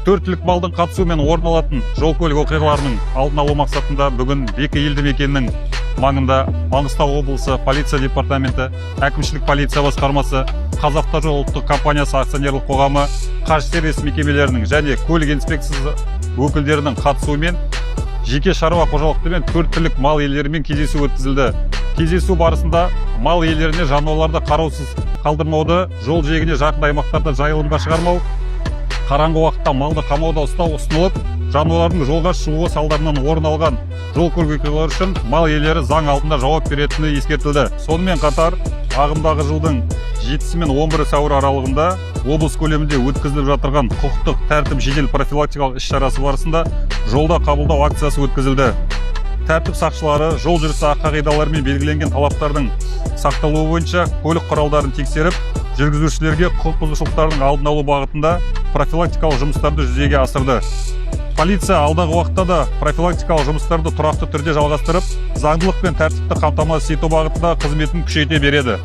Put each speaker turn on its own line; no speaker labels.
Төрт түлік малдың қатысуымен орын алатын жол-көлік оқиғаларының алдын алу мақсатында бүгін Бекі елді мекенінің маңында Маңғыстау облысы полиция департаменті, әкімшілік полиция басқармасы, Қазавтожол ұлттық компаниясы акционерлік қоғамы, Қажсервис мекемелерінің және көлік инспекциясы өкілдерінің қатысуымен жеке шаруа қожалықты мен төрт түлік мал иелерімен кездесу өткізілді. Кездесу барысында мал иелеріне жануарларды қараусыз қалдырмауды, жол жиегіне жақын аймақтарда жайылымға шығармау, қараңғы уақытта малды қамауда ұстау ұсынылып, жануарлардың жолға шығуы салдарынан орын алған жол-көлік оқиғалары үшін мал иелері заң алдында жауап беретіні ескертілді. Сонымен қатар, ағымдағы жылдың 7 мен 11 сәуір аралығында облыс көлемінде өткізіліп жатырған құқықтық тәртіп жедел профилактикалық іс-шарасы барысында жолда қабылдау акциясы өткізілді. Тәртіп сақшылары жол жүрісі қағидаларымен белгіленген талаптардың сақталуы бойынша көлік құралдарын тексеріп, жүргізушілерге құқық бұзушылықтардың алдын алу бағытында профилактикалық жұмыстарды жүзеге асырды. Полиция алдағы уақытта да профилактикалық жұмыстарды тұрақты түрде жалғастырып, заңдылық пен тәртіпті қамтамасыз ету бағытында қызметін күшейте береді.